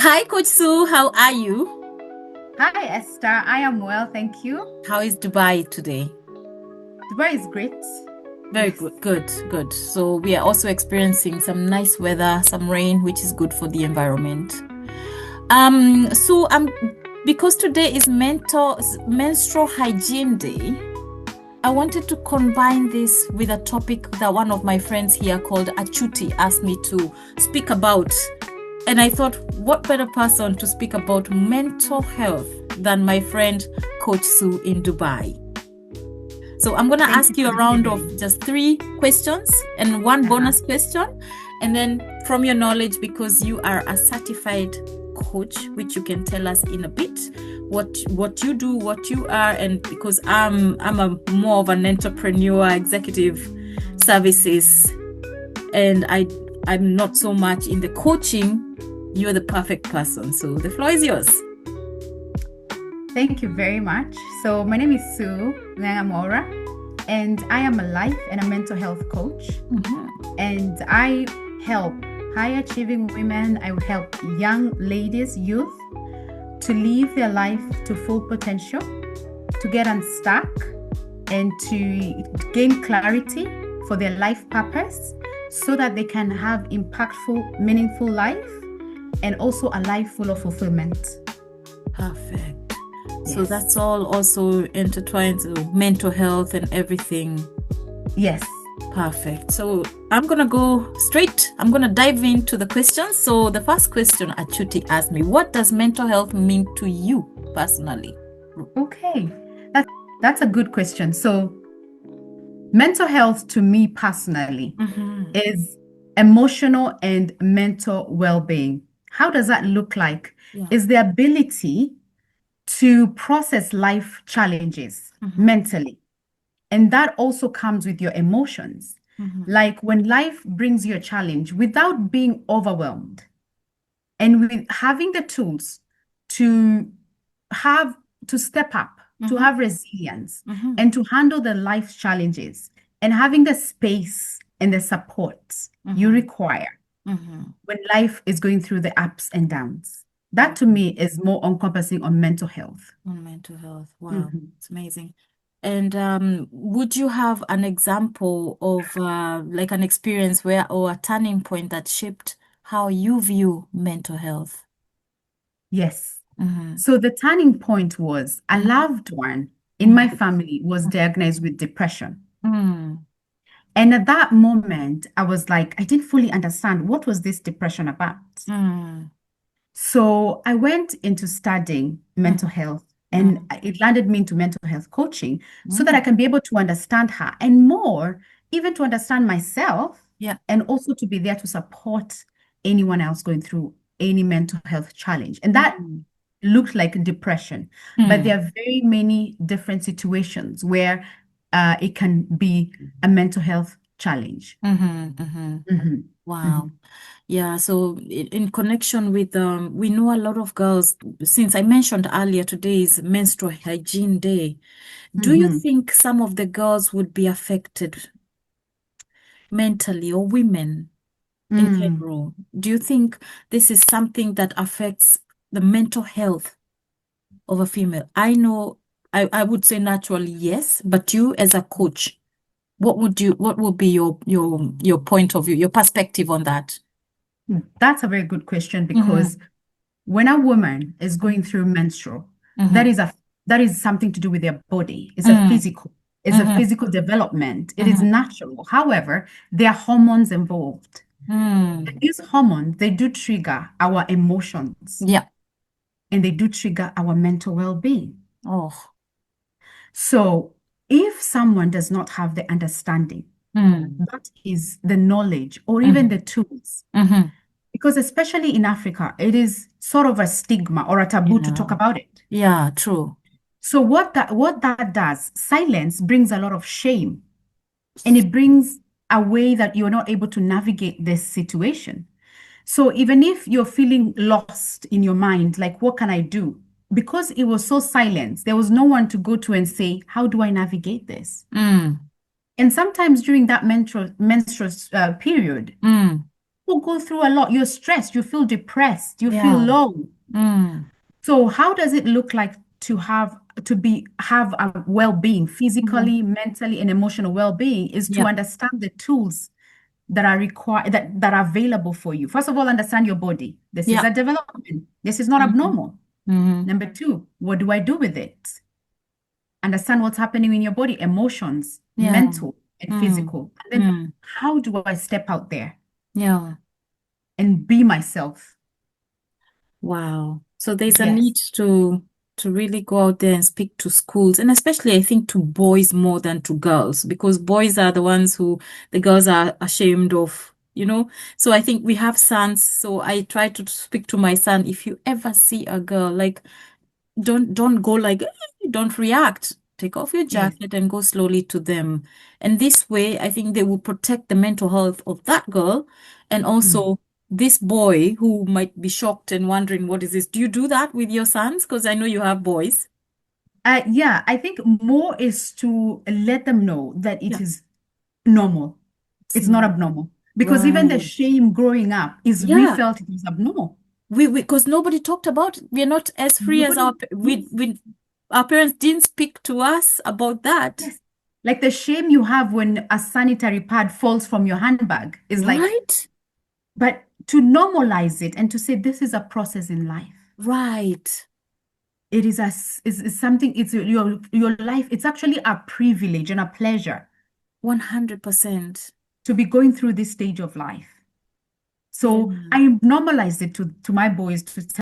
Hi, Coach Sue. How are you? Hi, Esther. I am well, thank you. How is Dubai today? Dubai is great. Very Yes. good, good, good. So we are also experiencing some nice weather, some rain, which is good for the environment. So because today is menstrual hygiene day, I wanted to combine this with a topic that one of my friends here called Achuti asked me to speak about. And I thought, what better person to speak about mental health than my friend Coach Sue in Dubai? So I'm going to Thank ask you you for a round of receiving. just three questions and one Uh-huh. bonus question. And then from your knowledge, because you are a certified coach, which you can tell us in a bit, what you do, what you are, and because I'm a more of an entrepreneur, executive services, and I'm not so much in the coaching, you're the perfect person. So the floor is yours. Thank you very much. So, my name is Sue Ngangamora, and I am a life and a mental health coach. Mhm. And I help high achieving women, I help young ladies, youth to live their life to full potential, to get unstuck, and to gain clarity for their life purpose so that they can have impactful, meaningful life and also a life full of fulfillment. Perfect. So Yes. that's all also intertwined to mental health and everything. Yes. Perfect. So I'm gonna go straight. I'm gonna dive into the questions. So the first question Achuti asked me, what does mental health mean to you personally? Okay. That's a good question. So, mental health to me personally Mm-hmm. is emotional and mental well-being. How does that look like? Yeah. Is the ability to process life challenges Mm-hmm. mentally. And that also comes with your emotions. Mm-hmm. Like when life brings you a challenge without being overwhelmed and with having the tools to have to step up, to Mm-hmm. have resilience, Mm-hmm. and to handle the life challenges, and having the space and the support you Mm-hmm. require Mm-hmm. when life is going through the ups and downs. That to Mm-hmm. me is more encompassing on mental health. On mental health. Wow, Mhm. it's amazing. And would you have an example of like an experience where or a turning point that shaped how you view mental health? Yes. Mm-hmm. So the turning point was a Mm-hmm. loved one in my Mm-hmm. family was diagnosed with depression. Mm-hmm. And at that moment, I was like, I didn't fully understand what was this depression about. Mm-hmm. So I went into studying mental health and it landed me into mental health coaching so that I Mm-hmm. can be able to understand her and more, even to understand myself Yeah. and also to be there to support anyone else going through any mental health challenge. And that Mm-hmm. looked like depression, but Mm-hmm. there are very many different situations where it can be a mental health challenge. Mm-hmm. Mm-hmm. Mhm, Wow. mhm, Yeah, so in connection with we know a lot of girls, since I mentioned earlier today is menstrual hygiene day. Do you mhm, think some of the girls would be affected mentally or women in mm. general? Do you think this is something that affects the mental health of a female? I know I would say naturally yes, but you as a coach, what would be your point of view, your perspective on that? That's a very good question because Mm-hmm. when a woman is going through menstrual, that Mm-hmm. is a that is something to do with their body. Mm-hmm. It's a Mm-hmm. physical development. It is Mm-hmm. natural. However, there are hormones involved. And Mm. these hormones, they do trigger our emotions Yeah. and they do trigger our mental well-being. Oh. So if someone does not have the understanding, Mm. that is the knowledge or even Mm-hmm. the tools, Mm-hmm. because especially in Africa, it is sort of a stigma or a taboo to Yeah. talk about it. Yeah, true. So what that does, silence brings a lot of shame and it brings a way that you're not able to navigate this situation. So even if you're feeling lost in your mind, like what can I do? Because it was so silent, there was no one to go to and say, how do I navigate this? Mm. And sometimes during that menstrual period, Mm. People go through a lot. You're stressed, you feel depressed, you feel Yeah. low. Mm. So how does it look like to have a well-being, Mm. physically, mentally, and emotional well-being is to Yeah. understand the tools that are required that are available for you. First of all, understand your body. This is Yeah. a development. This is not Mm-hmm. abnormal. Mm-hmm. Number two, what do I do with it? Understand what's happening in your body, emotions, Yeah. mental and Mm. physical. And then Mm. how do I step out there Yeah. and be myself? Wow. So there's a need Yes. to really go out there and speak to schools, and especially I think to boys more than to girls, because boys are the ones who the girls are ashamed of, you know. So I think we have sons, so I try to speak to my son. If you ever see a girl, like don't go like, don't react. Take off your Yes. jacket and go slowly to them. And this way, I think they will protect the mental health of that girl and Mm. also this boy who might be shocked and wondering, what is this? Do you do that with your sons? Because I know you have boys. Yeah, I think more is to let them know that it Yeah, is normal. it's It's not not abnormal. Because even the right. shame growing up is we Yeah, felt it was abnormal. we because nobody talked about it. We're not as free as Nobody, yes, our parents didn't speak to us about that, yes. Like the shame you have when a sanitary pad falls from your handbag is like, right? but to normalize it and to say this is a process in life. Right. It is is something, it's your life. It's actually a privilege and a pleasure 100%. to be going through this stage of life. Yeah. So I normalized it to my boys to